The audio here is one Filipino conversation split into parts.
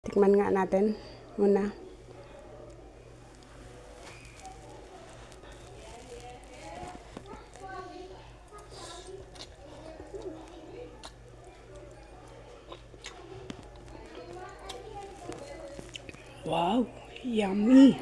Tikman nga natin muna. Wow, yummy!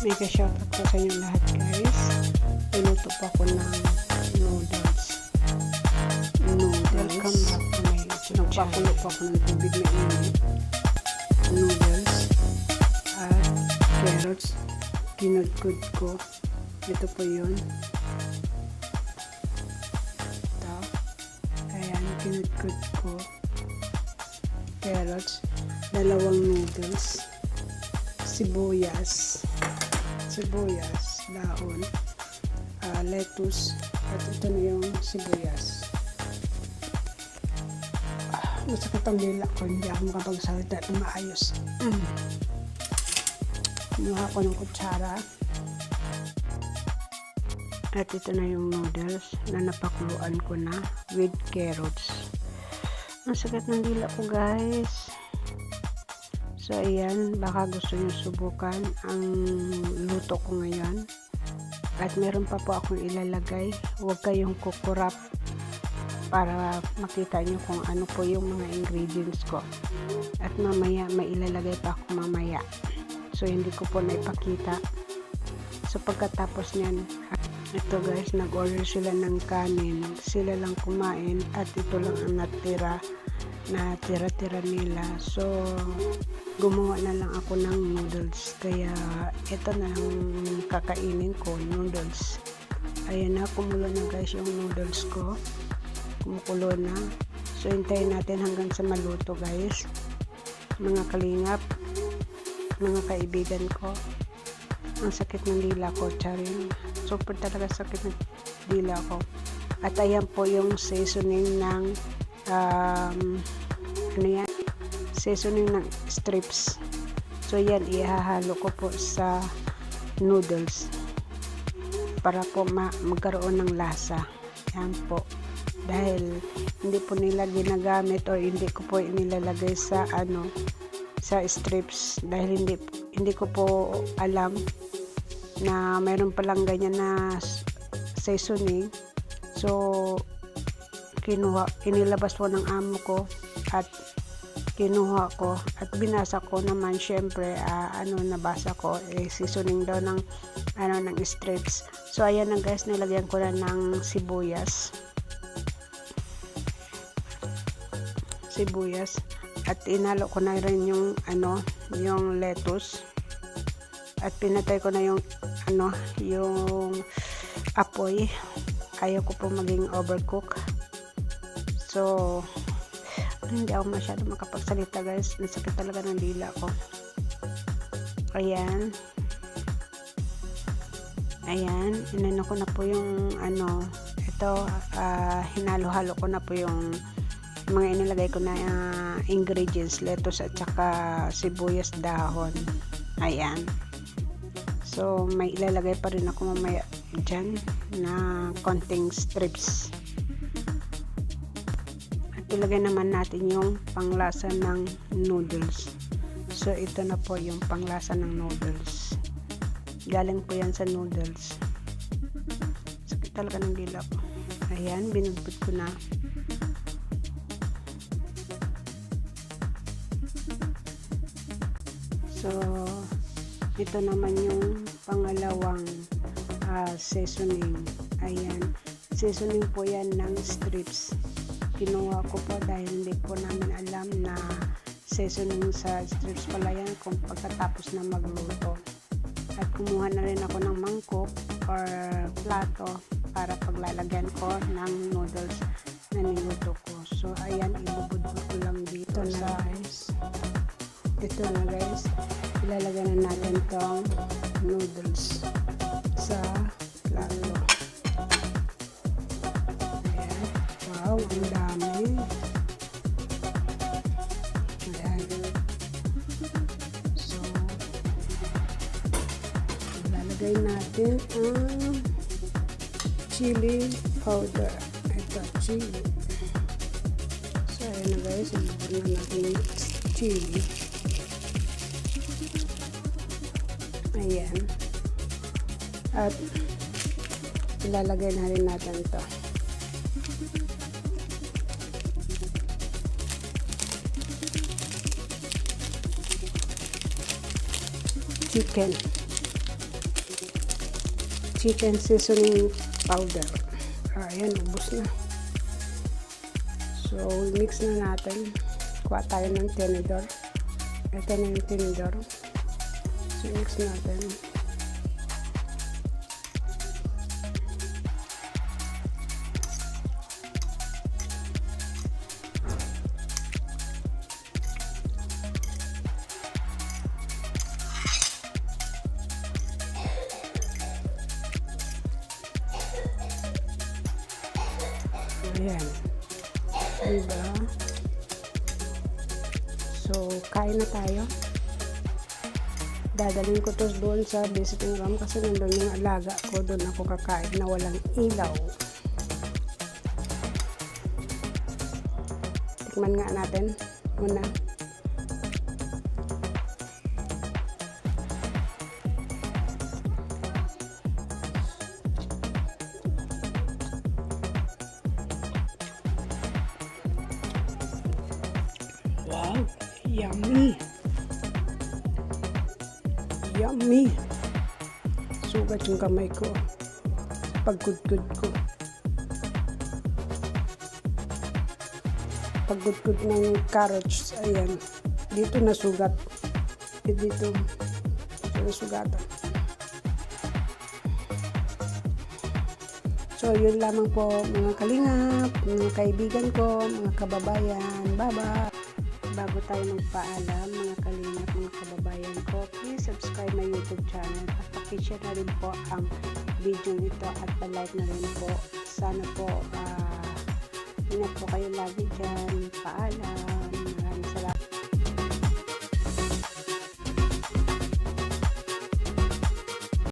Mega shoutout po sa inyo lahat, guys. Pinuto po ako ng noodles. Welcome back to my YouTube channel. Nagpakulo po ako ng tubig na init. Noodles at carrots. Kinudkod ko. Ito po yun. Ito. Ayan, kinudkod ko. Carrots. Dalawang noodles. Sibuyas, dahon, lettuce, at ito na yung sibuyas. Masakit ang dila ko, hindi ako makapagsalita ng maayos. Kumuha ko ng kutsara. At ito na yung noodles na napakuluan ko na with carrots. Ang sakit ng dila ko, guys. So, ayan, baka gusto nyo subukan ang luto ko ngayon. At meron pa po akong ilalagay. Huwag kayong kukurap para makita nyo kung ano po yung mga ingredients ko. At mamaya, may ilalagay pa ako mamaya. So, hindi ko po naipakita. So, pagkatapos nyan, ito guys, nag-order sila ng kanin. Sila lang kumain at ito lang ang natira na tira-tira nila. So, gumawa na lang ako ng noodles. Kaya, ito na ang kakainin ko, noodles. Ayan na, kumulo na guys yung noodles ko. Kumukulo na. So, hintayin natin hanggang sa maluto guys. Mga kalingap, mga kaibigan ko. Ang sakit ng dila ko, charing. Super talaga sakit ng dila ko. At ayan po yung seasoning ng ano yan? Seasoning ng strips. So yan, ihahalo ko po sa noodles para po magkaroon ng lasa. Yan po. Dahil hindi po nila ginagamit or hindi ko po inilalagay sa sa strips dahil hindi ko po alam na mayroon palang ganyan na seasoning. So inilabas po ng amo ko at kinuha ko at binasa ko naman, syempre nabasa ko seasoning daw ng ng strips. So ayan na guys, nilagyan ko na ng sibuyas at inalo ko na rin yung yung lettuce at pinatay ko na yung yung apoy. Ayaw ko po maging overcook. So hindi ako masyado makapagsalita guys, nasakit talaga ng dila ko. Ayan, inano ko na po yung ito, hinalo-halo ko na po yung mga inilagay ko na ingredients, lettuce at saka sibuyas, dahon. Ayan, so may ilalagay pa rin ako mamaya dyan na konting strips. Ilagay naman natin yung panglasa ng noodles. So ito na po yung panglasa ng noodles. Galing po yan sa noodles. Sakit talaga ng dila ko. Ayan, binudbud ko na. So ito naman yung pangalawang seasoning. Ayan, seasoning po yan ng strips. Kinuha ko po dahil hindi po namin alam na seasoning sa strips pala yan kung pagkatapos na magluto. At kumuha na rin ako ng mangkok or plato para paglalagyan ko ng noodles na niluto ko. So ayan, ibubudbud ko lang dito na guys. Ito na guys, ilalagay na natin tong noodles sa plato. Wow, ang dami. ilalagay natin ang chili powder. Ito, chili. So, ayan na guys. Ilagay na natin yung chili. Ayan. At ilalagay na rin natin ito. Chicken seasoning powder. Ayan, ubos na. So, mix na natin. Kuha tayo ng tinidor. Ito na yung tinidor. So, mix natin. Ayan. Diba? So, kain na tayo. Dadalhin ko to doon sa visiting room kasi nandun yung alaga ko. Doon ako kakain na walang ilaw. Tikman nga natin muna. Wow, yummy! Yummy! Sugat yung kamay ko sa paggudgud ko. Paggudgud ng carrots, ayan. Dito nasugat. Dito nasugatan. So, yun lamang po mga kalingap, mga kaibigan ko, mga kababayan. Bye-bye! Bago tayo magpaalam, mga kalingap, mga kababayan ko, please subscribe my YouTube channel at pakishare na rin po ang video nito at pa-like na rin po. Sana po, ingat po kayo lagi dyan. Paalam!